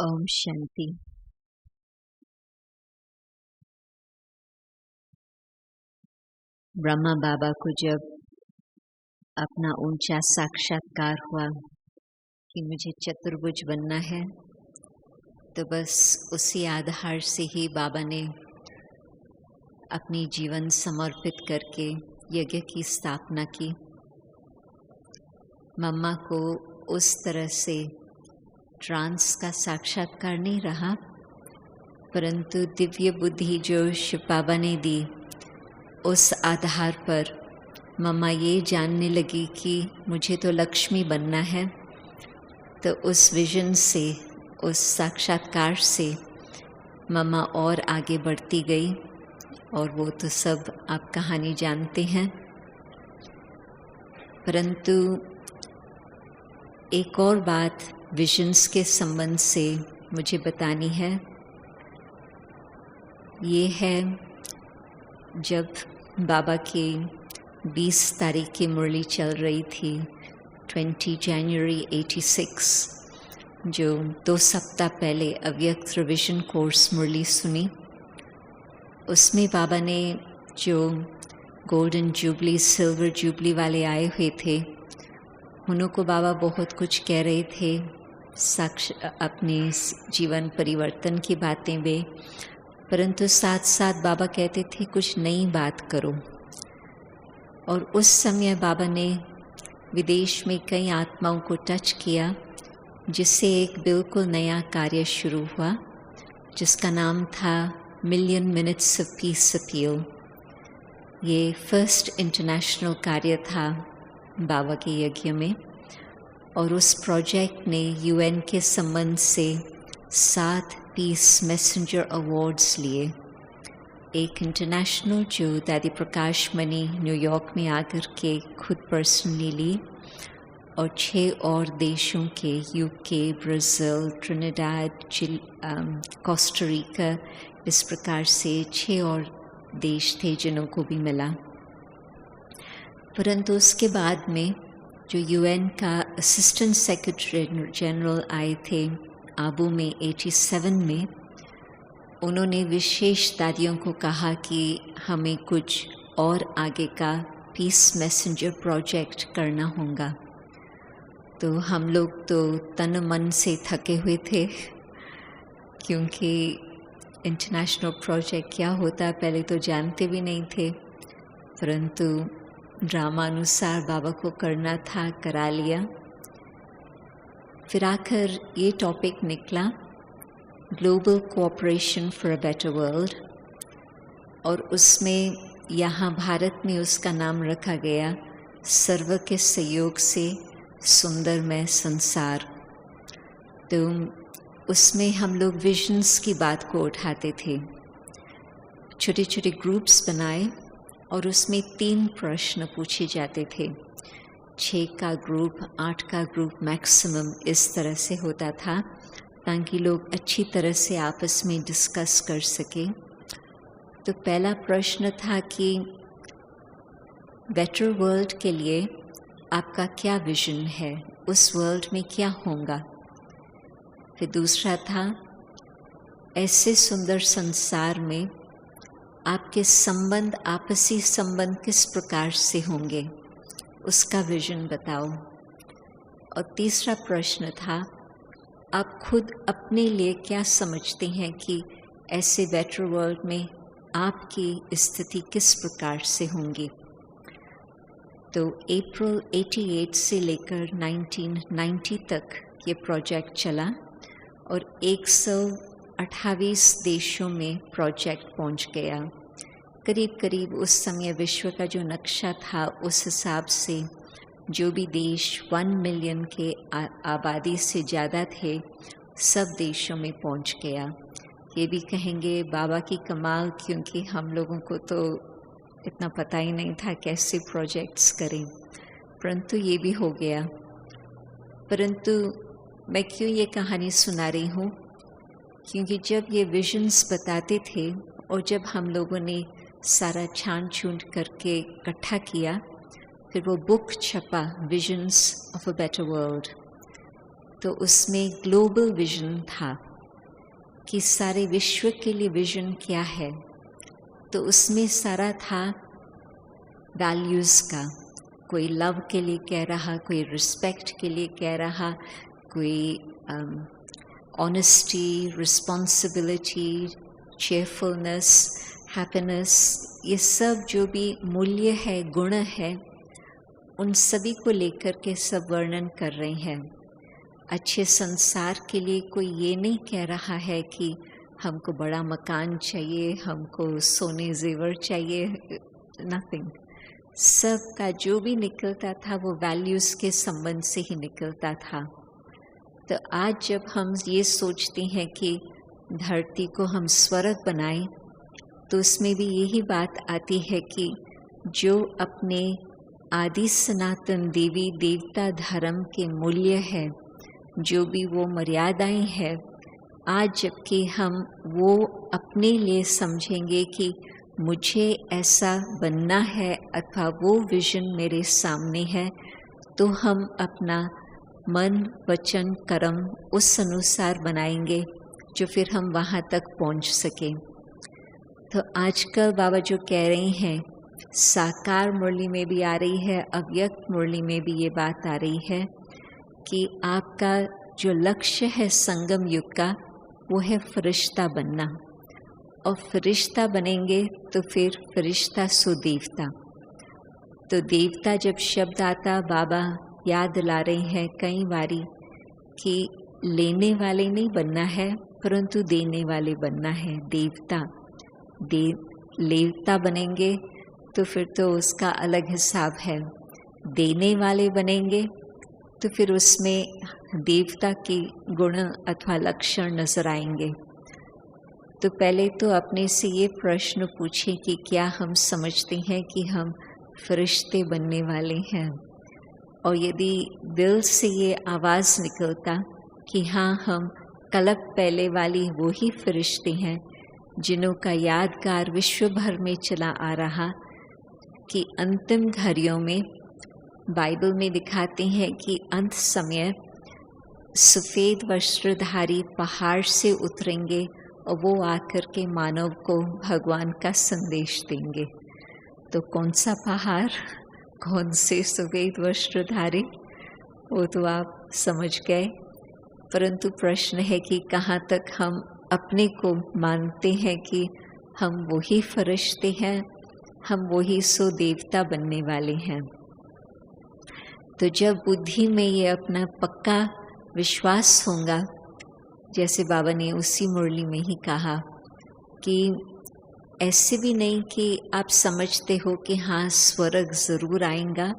ओम शांति। ब्रह्मा बाबा को जब अपना ऊंचा साक्षात्कार हुआ कि मुझे चतुर्भुज बनना है, तो बस उसी आधार से ही बाबा ने अपनी जीवन समर्पित करके यज्ञ की स्थापना की। मम्मा को उस तरह से ट्रांस का साक्षात्कार नहीं रहा, परंतु दिव्य बुद्धि जो शिव बाबा ने दी, उस आधार पर मम्मा ये जानने लगी कि मुझे तो लक्ष्मी बनना है। तो उस विजन से, उस साक्षात्कार से मम्मा और आगे बढ़ती गई, और वो तो सब आप कहानी जानते हैं। परंतु एक और बात विजन्स के संबंध से मुझे बतानी है। ये है जब बाबा के 20 तारीख की मुरली चल रही थी, 20 जनवरी 86, जो 2 सप्ताह पहले अव्यक्त रिविजन कोर्स मुरली सुनी। उसमें बाबा ने जो गोल्डन जुबली, सिल्वर जुबली वाले आए हुए थे, उनको बाबा बहुत कुछ कह रहे थे, अपने जीवन परिवर्तन की बातें वे, परंतु साथ साथ बाबा कहते थे कुछ नई बात करो। और उस समय बाबा ने विदेश में कई आत्माओं को टच किया, जिससे एक बिल्कुल नया कार्य शुरू हुआ, जिसका नाम था million minutes of peace appeal. ये फर्स्ट इंटरनेशनल कार्य था बाबा के यज्ञ में, और उस प्रोजेक्ट ने यूएन के संबंध से 7 पीस मैसेंजर अवार्ड्स लिए। एक इंटरनेशनल जो दादी प्रकाश मणि न्यूयॉर्क में आकर के खुद पर्सनली ली, और 6 और देशों के, UK, Brazil, Trinidad, Costa Rica, इस प्रकार से 6 और देश थे जिन्हों को भी मिला। परंतु उसके बाद में जो यूएन का असिस्टेंट सेक्रेटरी जनरल आए थे आबू में 87 में, उन्होंने विशेष दादियों को कहा कि हमें कुछ और आगे का पीस मैसेंजर प्रोजेक्ट करना होगा। तो हम लोग तो तन मन से थके हुए थे, क्योंकि इंटरनेशनल प्रोजेक्ट क्या होता पहले तो जानते भी नहीं थे, परंतु ड्रामा अनुसार बाबा को करना था, करा लिया। फिर आखिर ये टॉपिक निकला, global cooperation for a better world, और उसमें यहाँ भारत में उसका नाम रखा गया सर्व के सहयोग से सुंदरमय संसार। तो उसमें हम लोग विजन्स की बात को उठाते थे, छोटे छोटे ग्रुप्स बनाए, और उसमें 3 प्रश्न पूछे जाते थे। 6 का ग्रुप, 8 का ग्रुप मैक्सिमम, इस तरह से होता था, ताकि लोग अच्छी तरह से आपस में डिस्कस कर सके। तो पहला प्रश्न था कि बेटर वर्ल्ड के लिए आपका क्या विजन है, उस वर्ल्ड में क्या होगा। फिर दूसरा था, ऐसे सुंदर संसार में आपके संबंध, आपसी संबंध किस प्रकार से होंगे, उसका विजन बताओ। और तीसरा प्रश्न था, आप खुद अपने लिए क्या समझते हैं कि ऐसे बेटर वर्ल्ड में आपकी स्थिति किस प्रकार से होंगी। तो अप्रैल 88 से लेकर 1990 तक ये प्रोजेक्ट चला, और 128 देशों में प्रोजेक्ट पहुंच गया। करीब करीब उस समय विश्व का जो नक्शा था, उस हिसाब से जो भी देश 1 मिलियन के आबादी से ज़्यादा थे, सब देशों में पहुंच गया। ये भी कहेंगे बाबा की कमाल, क्योंकि हम लोगों को तो इतना पता ही नहीं था कैसे प्रोजेक्ट्स करें, परंतु ये भी हो गया। परंतु मैं क्यों ये कहानी सुना रही हूँ, क्योंकि जब ये विजन्स बताते थे, और जब हम लोगों ने सारा छान छून करके इकट्ठा किया, फिर वो बुक छपा, visions of a better world. तो उसमें ग्लोबल विजन था कि सारे विश्व के लिए विजन क्या है, तो उसमें सारा था वैल्यूज़ का। कोई लव के लिए कह रहा, कोई रिस्पेक्ट के लिए कह रहा, कोई ऑनेस्टी, रिस्पॉन्सिबिलिटी, चेयरफुलनेस, हैप्पीनेस, ये सब जो भी मूल्य है, गुण है, उन सभी को लेकर के सब वर्णन कर रहे हैं। अच्छे संसार के लिए कोई ये नहीं कह रहा है कि हमको बड़ा मकान चाहिए, हमको सोने जेवर चाहिए, नथिंग। सब का जो भी निकलता था वो वैल्यूज़ के संबंध से ही निकलता था। तो आज जब हम ये सोचते हैं कि धरती को हम स्वर्ग बनाएं, तो उसमें भी यही बात आती है कि जो अपने आदि सनातन देवी देवता धर्म के मूल्य है, जो भी वो मर्यादाएं हैं, आज जबकि हम वो अपने लिए समझेंगे कि मुझे ऐसा बनना है अथवा वो विजन मेरे सामने है, तो हम अपना मन, वचन, कर्म उस अनुसार बनाएंगे जो फिर हम वहाँ तक पहुँच सकें। तो आजकल बाबा जो कह रहे हैं, साकार मुरली में भी आ रही है, अव्यक्त मुरली में भी ये बात आ रही है कि आपका जो लक्ष्य है संगम युग का, वो है फरिश्ता बनना। और फरिश्ता बनेंगे तो फिर फरिश्ता सो देवता। तो देवता जब शब्द आता, बाबा याद दिला रहे हैं कई बारी कि लेने वाले नहीं बनना है, परंतु देने वाले बनना है। देवता बनेंगे तो फिर तो उसका अलग हिसाब है। देने वाले बनेंगे तो फिर उसमें देवता के गुण अथवा लक्षण नजर आएंगे। तो पहले तो अपने से ये प्रश्न पूछें कि क्या हम समझते हैं कि हम फरिश्ते बनने वाले हैं। और यदि दिल से ये आवाज़ निकलता कि हाँ, हम कल्प पहले वाली वो ही फरिश्ते हैं जिन्हों का यादगार विश्व भर में चला आ रहा, कि अंतिम घड़ियों में बाइबल में दिखाते हैं कि अंत समय सफ़ेद वस्त्रधारी पहाड़ से उतरेंगे और वो आकर के मानव को भगवान का संदेश देंगे। तो कौन सा पहाड़, कौन से सफ़ेद वस्त्रधारी, वो तो आप समझ गए। परंतु प्रश्न है कि कहाँ तक हम अपने को मानते हैं कि हम वही फरिश्ते हैं, हम वही सो देवता बनने वाले हैं। तो जब बुद्धि में ये अपना पक्का विश्वास होगा, जैसे बाबा ने उसी मुरली में ही कहा कि ऐसे भी नहीं कि आप समझते हो कि हाँ स्वर्ग ज़रूर आएगा,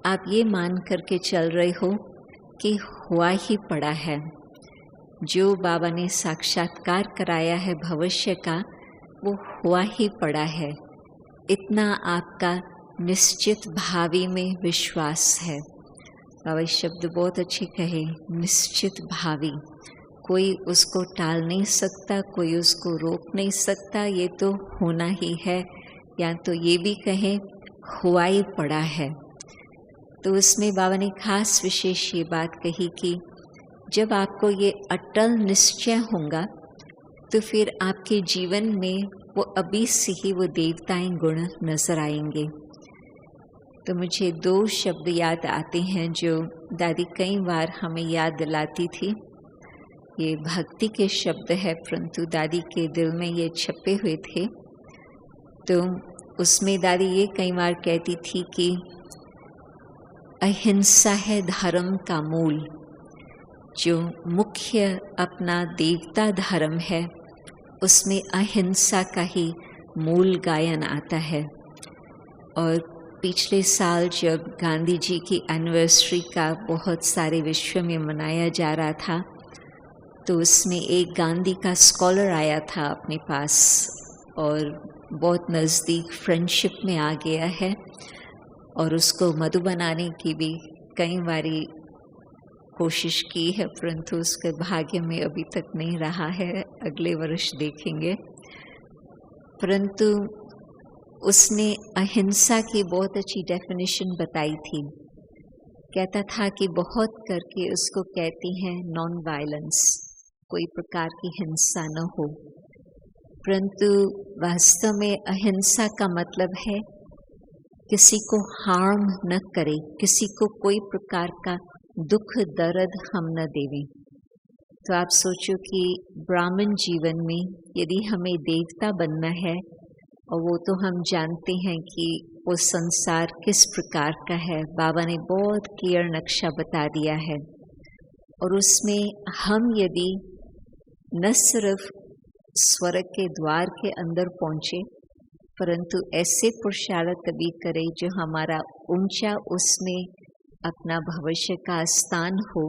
आप ये मान करके चल रहे हो कि हुआ ही पड़ा है। जो बाबा ने साक्षात्कार कराया है भविष्य का, वो हुआ ही पड़ा है। इतना आपका निश्चित भावी में विश्वास है। बाबा शब्द बहुत अच्छे कहे, निश्चित भावी। कोई उसको टाल नहीं सकता, कोई उसको रोक नहीं सकता, ये तो होना ही है, या तो ये भी कहें हुआ ही पड़ा है। तो उसमें बाबा ने खास विशेष ये बात कही कि जब आपको ये अटल निश्चय होगा, तो फिर आपके जीवन में वो अभी से ही वो देवताएं गुण नजर आएंगे। तो मुझे दो शब्द याद आते हैं जो दादी कई बार हमें याद दिलाती थी। ये भक्ति के शब्द है, परंतु दादी के दिल में ये छपे हुए थे। तो उसमें दादी ये कई बार कहती थी कि अहिंसा है धर्म का मूल। जो मुख्य अपना देवता धर्म है, उसमें अहिंसा का ही मूल गायन आता है। और पिछले साल जब गांधी जी की एनिवर्सरी का बहुत सारे विश्व में मनाया जा रहा था, तो उसमें एक गांधी का स्कॉलर आया था अपने पास और बहुत नज़दीक फ्रेंडशिप में आ गया है। और उसको मधु बनाने की भी कई बारी कोशिश की है, परंतु उसके भाग्य में अभी तक नहीं रहा है, अगले वर्ष देखेंगे। परंतु उसने अहिंसा की बहुत अच्छी डेफिनेशन बताई थी। कहता था कि बहुत करके उसको कहते हैं नॉन वायलेंस, कोई प्रकार की हिंसा न हो। परंतु वास्तव में अहिंसा का मतलब है किसी को हार्म न करे, किसी को कोई प्रकार का दुख दर्द हम न देवें। तो आप सोचो कि ब्राह्मण जीवन में यदि हमें देवता बनना है, और वो तो हम जानते हैं कि वो संसार किस प्रकार का है, बाबा ने बहुत क्लियर नक्शा बता दिया है। और उसमें हम यदि न सिर्फ स्वर्ग के द्वार के अंदर पहुँचे, परंतु ऐसे पुरुषार्थ भी करें जो हमारा ऊंचा उसमें अपना भविष्य का स्थान हो,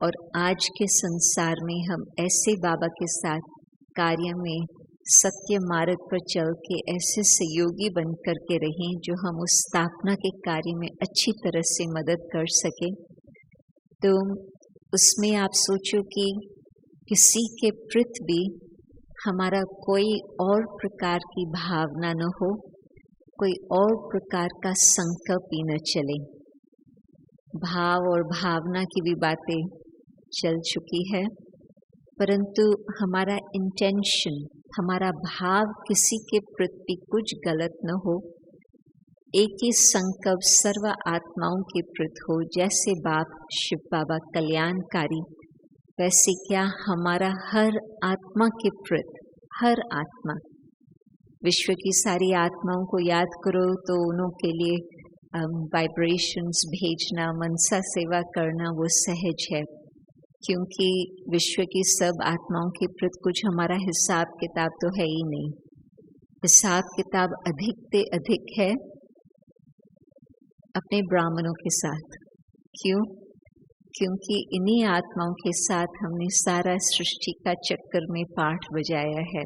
और आज के संसार में हम ऐसे बाबा के साथ कार्य में सत्य मार्ग पर चल के ऐसे सहयोगी बन कर के रहें जो हम उस स्थापना के कार्य में अच्छी तरह से मदद कर सके। तो उसमें आप सोचो कि किसी के प्रति भी हमारा कोई और प्रकार की भावना न हो, कोई और प्रकार का संकल्प ही न चले। भाव और भावना की भी बातें चल चुकी है, परंतु हमारा इंटेंशन, हमारा भाव किसी के प्रति कुछ गलत न हो। एक ही संकल्प सर्व आत्माओं के प्रति हो। जैसे बाप शिव बाबा कल्याणकारी, वैसे क्या हमारा हर आत्मा के प्रति, हर आत्मा, विश्व की सारी आत्माओं को याद करो तो उन्हों के लिए वाइब्रेशंस भेजना, मनसा सेवा करना वो सहज है, क्योंकि विश्व की सब आत्माओं के प्रति कुछ हमारा हिसाब किताब तो है ही नहीं। हिसाब किताब अधिक से अधिक है अपने ब्राह्मणों के साथ। क्यों? क्योंकि इन्हीं आत्माओं के साथ हमने सारा सृष्टि का चक्कर में पाठ बजाया है।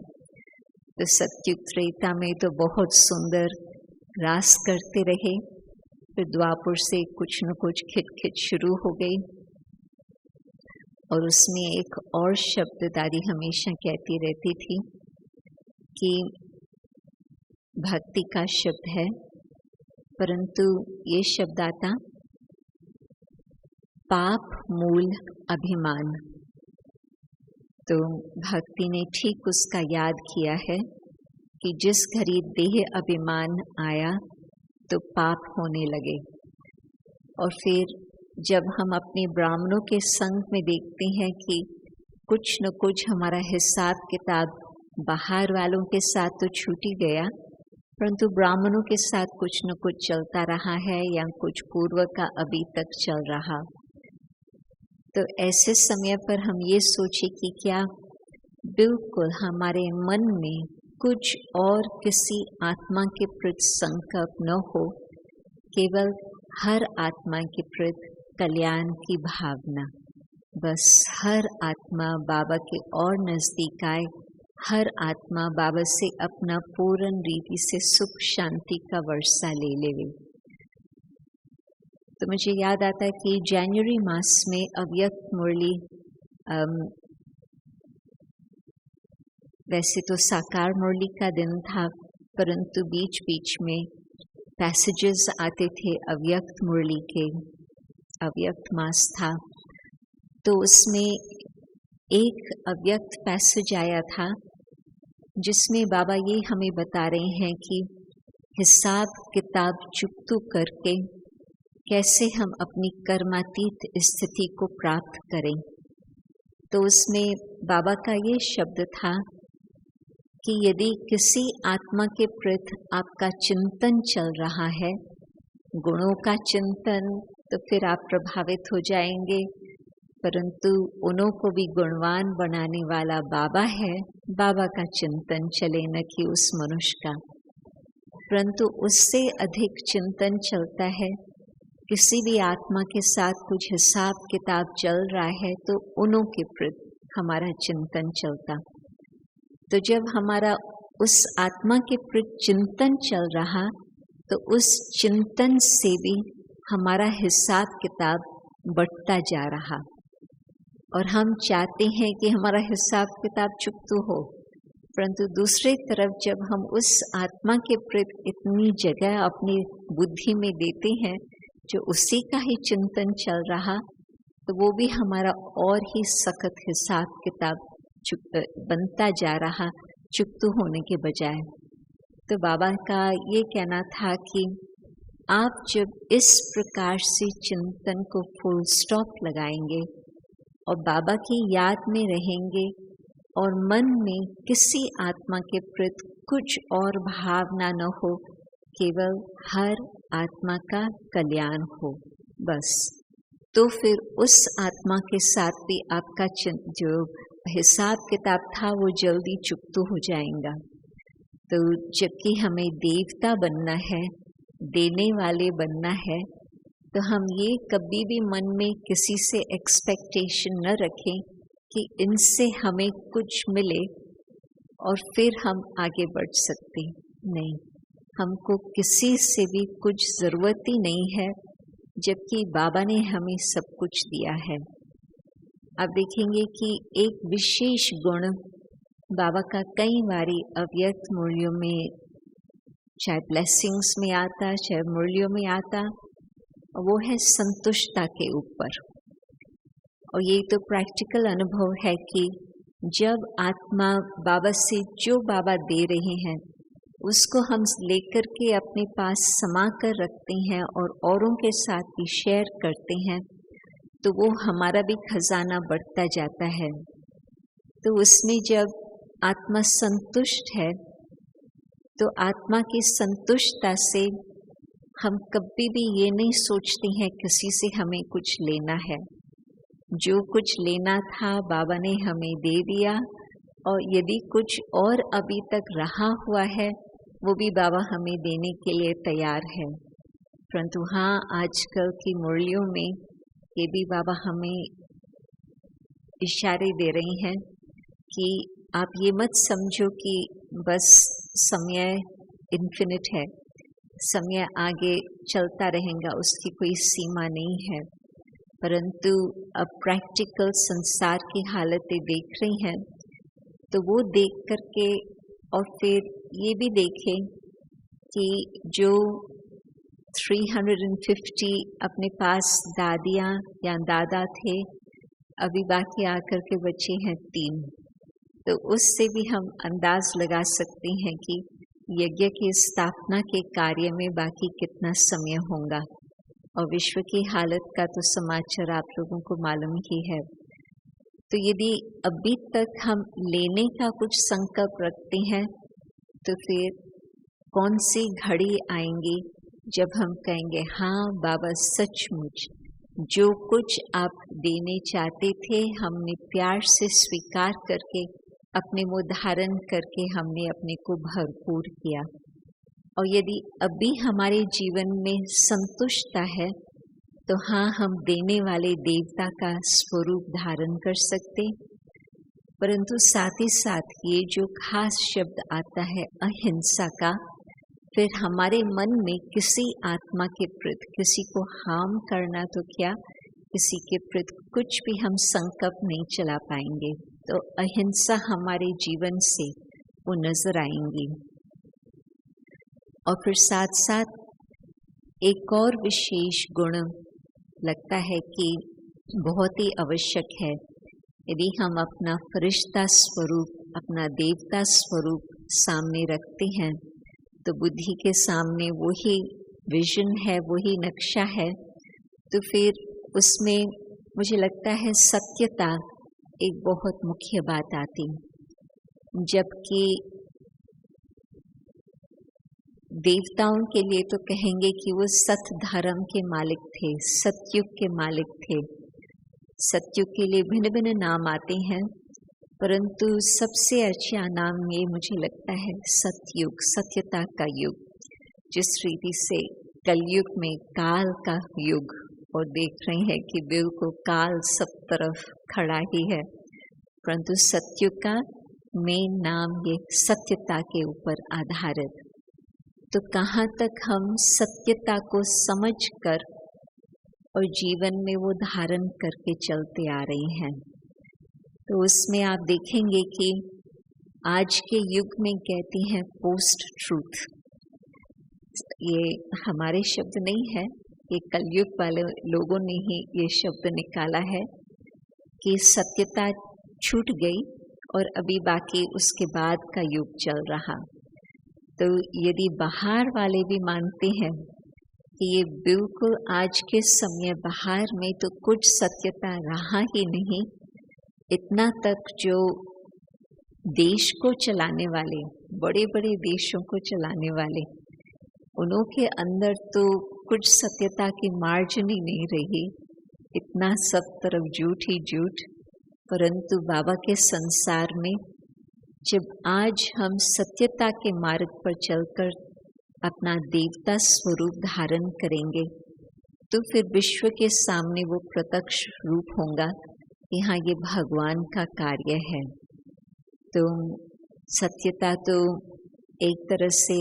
तो सत्युग त्रेता में तो बहुत सुंदर रास करते रहे, फिर द्वापर से कुछ न कुछ खिटखिट शुरू हो गई, और उसमें एक और शब्द दादी हमेशा कहती रहती थी कि भक्ति का शब्द है, परंतु ये शब्द आता पाप मूल अभिमान। तो भक्ति ने ठीक उसका याद किया है कि जिस घड़ी देह अभिमान आया तो पाप होने लगे। और फिर जब हम अपने ब्राह्मणों के संग में देखते हैं कि कुछ न कुछ हमारा हिसाब किताब बाहर वालों के साथ तो छूट ही गया, परंतु ब्राह्मणों के साथ कुछ न कुछ चलता रहा है या कुछ पूर्व का अभी तक चल रहा। तो ऐसे समय पर हम ये सोचे कि क्या बिल्कुल हमारे मन में कुछ और किसी आत्मा के प्रति संकल्प न हो, केवल हर आत्मा के प्रति कल्याण की भावना। बस हर आत्मा बाबा के और नज़दीक आए, हर आत्मा बाबा से अपना पूर्ण रीति से सुख शांति का वर्षा ले लेवे। तो मुझे याद आता है कि जनवरी मास में अव्यक्त मुरली, वैसे तो साकार मुरली का दिन था, परंतु बीच बीच में पैसेजेस आते थे अव्यक्त मुरली के। अव्यक्त मास था तो उसमें एक अव्यक्त पैसेज आया था जिसमें बाबा ये हमें बता रहे हैं कि हिसाब किताब चुकतू करके कैसे हम अपनी कर्मातीत स्थिति को प्राप्त करें। तो उसमें बाबा का ये शब्द था कि यदि किसी आत्मा के प्रति आपका चिंतन चल रहा है, गुणों का चिंतन, तो फिर आप प्रभावित हो जाएंगे, परंतु उन्हों को भी गुणवान बनाने वाला बाबा है। बाबा का चिंतन चले, न कि उस मनुष्य का। परंतु उससे अधिक चिंतन चलता है, किसी भी आत्मा के साथ कुछ हिसाब किताब चल रहा है तो उन्हों के प्रति हमारा चिंतन चलता। तो जब हमारा उस आत्मा के प्रति चिंतन चल रहा तो उस चिंतन से भी हमारा हिसाब किताब बढ़ता जा रहा, और हम चाहते हैं कि हमारा हिसाब किताब चुकता हो। परंतु दूसरे तरफ जब हम उस आत्मा के प्रति इतनी जगह अपनी बुद्धि में देते हैं जो उसी का ही चिंतन चल रहा, तो वो भी हमारा और ही सख्त हिसाब किताब बनता जा रहा, चुकतू होने के बजाय। तो बाबा का ये कहना था कि आप जब इस प्रकार से चिंतन को फुल स्टॉप लगाएंगे और बाबा की याद में रहेंगे और मन में किसी आत्मा के प्रति कुछ और भावना न हो, केवल हर आत्मा का कल्याण हो बस, तो फिर उस आत्मा के साथ भी आपका जो हिसाब किताब था वो जल्दी चुकतू हो जाएगा। तो जबकि हमें देवता बनना है, देने वाले बनना है, तो हम ये कभी भी मन में किसी से एक्सपेक्टेशन न रखें कि इनसे हमें कुछ मिले और फिर हम आगे बढ़ सकते। नहीं, हमको किसी से भी कुछ ज़रूरत ही नहीं है, जबकि बाबा ने हमें सब कुछ दिया है। आप देखेंगे कि एक विशेष गुण बाबा का कई बारी अव्यक्त मुरलियों में, चाहे ब्लेसिंग्स में आता, चाहे मुरलियों में आता, वो है संतुष्टता के ऊपर। और ये तो प्रैक्टिकल अनुभव है कि जब आत्मा बाबा से जो बाबा दे रहे हैं उसको हम लेकर के अपने पास समा कर रखते हैं और औरों के साथ भी शेयर करते हैं, तो वो हमारा भी खजाना बढ़ता जाता है। तो उसमें जब आत्मा संतुष्ट है, तो आत्मा की संतुष्टता से हम कभी भी ये नहीं सोचते हैं किसी से हमें कुछ लेना है। जो कुछ लेना था बाबा ने हमें दे दिया, और यदि कुछ और अभी तक रहा हुआ है वो भी बाबा हमें देने के लिए तैयार है। परंतु हाँ, आजकल की मुरलियों में ये भी बाबा हमें इशारे दे रही हैं कि आप ये मत समझो कि बस समय इन्फिनिट है, समय आगे चलता रहेगा, उसकी कोई सीमा नहीं है। परंतु अब प्रैक्टिकल संसार की हालतें देख रही हैं, तो वो देख करके और फिर ये भी देखें कि जो 350 अपने पास दादियाँ या दादा थे, अभी बाकी आकर के बच्चे हैं 3, तो उससे भी हम अंदाज लगा सकते हैं कि यज्ञ की स्थापना के कार्य में बाकी कितना समय होगा। और विश्व की हालत का तो समाचार आप लोगों को मालूम ही है। तो यदि अभी तक हम लेने का कुछ संकल्प रखते हैं, तो फिर कौन सी घड़ी आएंगी जब हम कहेंगे हाँ बाबा, सचमुच जो कुछ आप देने चाहते थे हमने प्यार से स्वीकार करके अपने वो धारण करके हमने अपने को भरपूर किया। और यदि अभी हमारे जीवन में संतुष्टता है, तो हाँ, हम देने वाले देवता का स्वरूप धारण कर सकते। परंतु साथ ही साथ ये जो खास शब्द आता है अहिंसा का, फिर हमारे मन में किसी आत्मा के प्रति किसी को हार्म करना तो क्या, किसी के प्रति कुछ भी हम संकल्प नहीं चला पाएंगे। तो अहिंसा हमारे जीवन से वो नजर आएंगी। और फिर साथ साथ एक और विशेष गुण लगता है कि बहुत ही आवश्यक है। यदि हम अपना फरिश्ता स्वरूप, अपना देवता स्वरूप सामने रखते हैं, तो बुद्धि के सामने वही विजन है, वही नक्शा है, तो फिर उसमें मुझे लगता है सत्यता एक बहुत मुख्य बात आती। जबकि देवताओं के लिए तो कहेंगे कि वो सत धर्म के मालिक थे, सतयुग के मालिक थे। सतयुग के लिए भिन्न भिन्न नाम आते हैं, परंतु सबसे अच्छा नाम ये मुझे लगता है सतयुग, सत्यता का युग। जिस रीति से कलयुग में काल का युग, और देख रहे हैं कि बिल्कुल काल सब तरफ खड़ा ही है, परंतु सतयुग का मेन नाम ये सत्यता के ऊपर आधारित। तो कहाँ तक हम सत्यता को समझकर और जीवन में वो धारण करके चलते आ रहे हैं। तो उसमें आप देखेंगे कि आज के युग में कहते हैं पोस्ट ट्रूथ। ये हमारे शब्द नहीं है, ये कलयुग वाले लोगों ने ही ये शब्द निकाला है कि सत्यता छूट गई और अभी बाकी उसके बाद का युग चल रहा। तो यदि बाहर वाले भी मानते हैं कि ये बिल्कुल आज के समय बाहर में तो कुछ सत्यता रहा ही नहीं, इतना तक जो देश को चलाने वाले, बड़े बड़े देशों को चलाने वाले, उन्हों के अंदर तो कुछ सत्यता की मार्जिन ही नहीं रही, इतना सब तरफ झूठ ही झूठ। परंतु बाबा के संसार में जब आज हम सत्यता के मार्ग पर चलकर अपना देवता स्वरूप धारण करेंगे, तो फिर विश्व के सामने वो प्रत्यक्ष रूप होगा कि हाँ, ये भगवान का कार्य है। तो सत्यता तो एक तरह से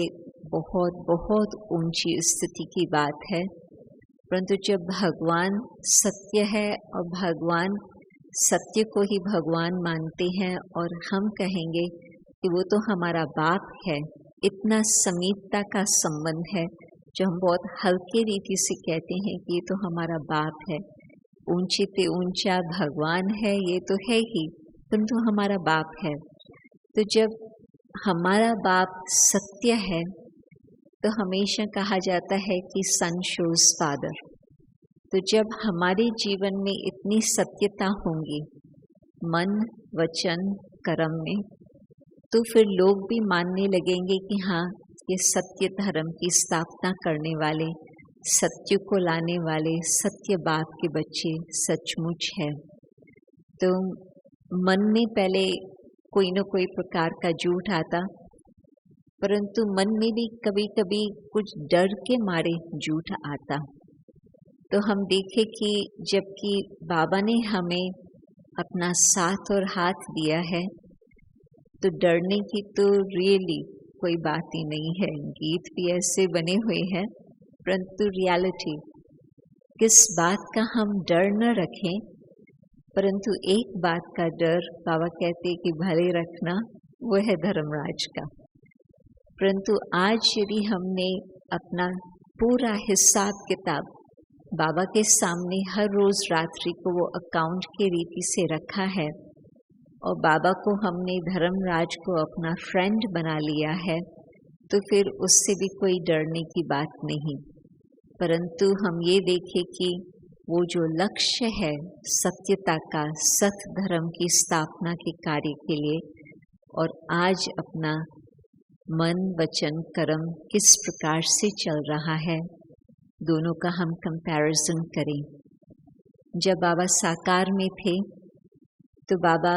बहुत बहुत ऊंची स्थिति की बात है, परंतु जब भगवान सत्य है और भगवान सत्य को ही भगवान मानते हैं और हम कहेंगे कि वो तो हमारा बाप है, इतना समीपता का संबंध है जो हम बहुत हल्के रीति से कहते हैं कि ये तो हमारा बाप है, ऊंचे ते ऊंचा भगवान है, ये तो है ही, परंतु हमारा बाप है। तो जब हमारा बाप सत्य है तो हमेशा कहा जाता है कि सन शोज फादर। तो जब हमारे जीवन में इतनी सत्यता होंगी मन वचन कर्म में, तो फिर लोग भी मानने लगेंगे कि हाँ, ये सत्य धर्म की स्थापना करने वाले, सत्य को लाने वाले सत्य बाप के बच्चे सचमुच है। तो मन में पहले कोई न कोई प्रकार का झूठ आता, परंतु मन में भी कभी कभी कुछ डर के मारे झूठ आता। तो हम देखें कि जबकि बाबा ने हमें अपना साथ और हाथ दिया है, तो डरने की तो रियली कोई बात ही नहीं है। गीत भी ऐसे बने हुए हैं, परंतु रियलिटी किस बात का हम डर न रखें, परंतु एक बात का डर बाबा कहते कि भले रखना, वो है धर्मराज का। परंतु आज यदि हमने अपना पूरा हिसाब किताब बाबा के सामने हर रोज रात्रि को वो अकाउंट की रीति से रखा है और बाबा को हमने धर्मराज को अपना फ्रेंड बना लिया है, तो फिर उससे भी कोई डरने की बात नहीं। परंतु हम ये देखें कि वो जो लक्ष्य है सत्यता का, सत धर्म की स्थापना के कार्य के लिए, और आज अपना मन वचन कर्म किस प्रकार से चल रहा है, दोनों का हम कंपैरिजन करें। जब बाबा साकार में थे तो बाबा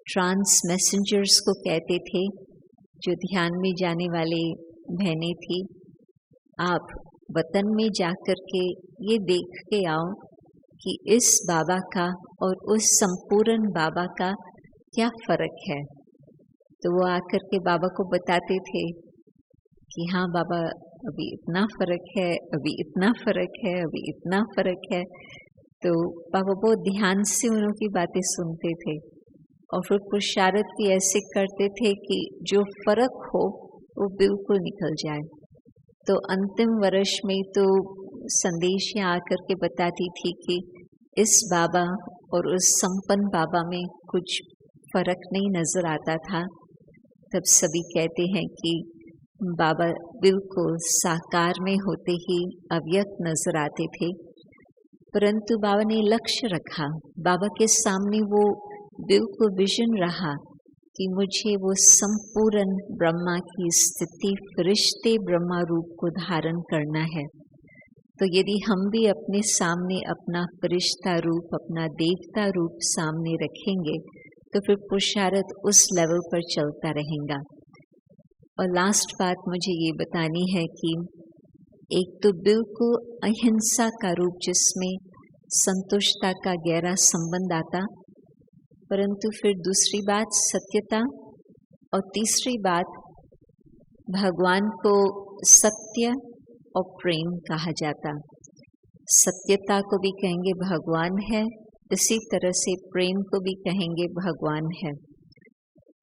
ट्रांस मैसेंजर्स को कहते थे, जो ध्यान में जाने वाले बहनें थी, आप वतन में जाकर के ये देख के आओ कि इस बाबा का और उस संपूर्ण बाबा का क्या फर्क है। तो वो आकर के बाबा को बताते थे कि हाँ बाबा, अभी इतना फर्क है, अभी इतना फर्क है, अभी इतना फर्क है। तो बाबा बहुत ध्यान से उन्हों की बातें सुनते थे और फिर पुरुषार्थ भी ऐसे करते थे कि जो फर्क हो वो बिल्कुल निकल जाए। तो अंतिम वर्ष में तो संदेश आकर के बताती थी कि इस बाबा और उस संपन्न बाबा में कुछ फर्क नहीं नजर आता था। तब सभी कहते हैं कि बाबा बिल्कुल साकार में होते ही अव्यक्त नजर आते थे, परंतु बाबा ने लक्ष्य रखा, बाबा के सामने वो बिल्कुल विजन रहा कि मुझे वो संपूर्ण ब्रह्मा की स्थिति फरिश्ते ब्रह्मा रूप को धारण करना है। तो यदि हम भी अपने सामने अपना फरिश्ता रूप, अपना देवता रूप सामने रखेंगे, तो फिर पुरुषार्थ उस लेवल पर चलता रहेगा। और लास्ट बात मुझे ये बतानी है कि एक तो बिल्कुल अहिंसा का रूप जिसमें संतुष्टता का गहरा संबंध आता, परंतु फिर दूसरी बात सत्यता, और तीसरी बात भगवान को सत्य और प्रेम कहा जाता। सत्यता को भी कहेंगे भगवान है, इसी तरह से प्रेम को भी कहेंगे भगवान है।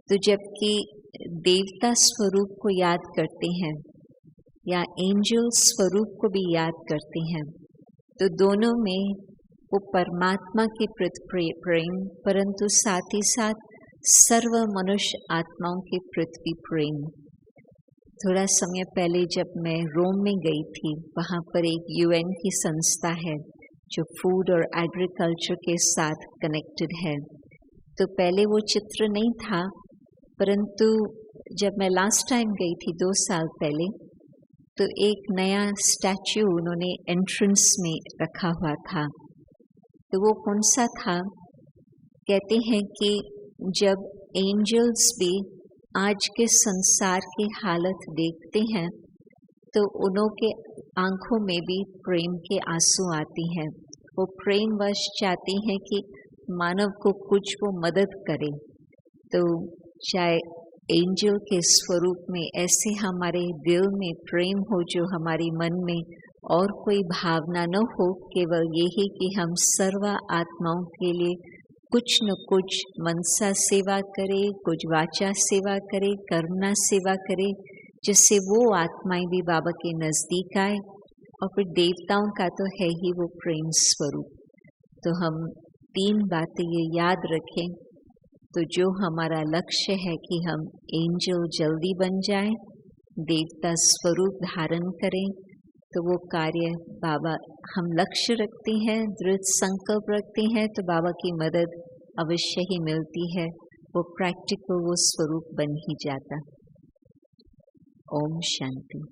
तो जबकि देवता स्वरूप को याद करते हैं या एंजल स्वरूप को भी याद करते हैं, तो दोनों में वो परमात्मा के प्रति प्रेम, परंतु साथ ही साथ सर्व मनुष्य आत्माओं के प्रति प्रेम। थोड़ा समय पहले जब मैं रोम में गई थी, वहाँ पर एक यूएन की संस्था है जो फूड और एग्रीकल्चर के साथ कनेक्टेड है। तो पहले वो चित्र नहीं था, परंतु जब मैं लास्ट टाइम गई थी 2 साल पहले, तो एक नया स्टैच्यू उन्होंने एंट्रेंस में रखा हुआ था। तो वो कौन सा था? कहते हैं कि जब एंजल्स भी आज के संसार की हालत देखते हैं, तो उन्हों के आंखों में भी प्रेम के आंसू आती हैं। वो प्रेमवश चाहती हैं कि मानव को कुछ वो मदद करे। तो चाहे एंजल के स्वरूप में ऐसे हमारे दिल में प्रेम हो, जो हमारे मन में और कोई भावना न हो, केवल यही कि हम सर्व आत्माओं के लिए कुछ न कुछ मनसा सेवा करें, कुछ वाचा सेवा करें, करुणा सेवा करें, जिससे वो आत्माएं भी बाबा के नज़दीक आए। और फिर देवताओं का तो है ही वो प्रेम स्वरूप। तो हम 3 बातें ये याद रखें, तो जो हमारा लक्ष्य है कि हम एंजल जल्दी बन जाएं, देवता स्वरूप धारण करें, तो वो कार्य बाबा, हम लक्ष्य रखते हैं, दृढ़ संकल्प रखते हैं, तो बाबा की मदद अवश्य ही मिलती है। वो प्रैक्टिकल वो स्वरूप बन ही जाता। ओम शांति।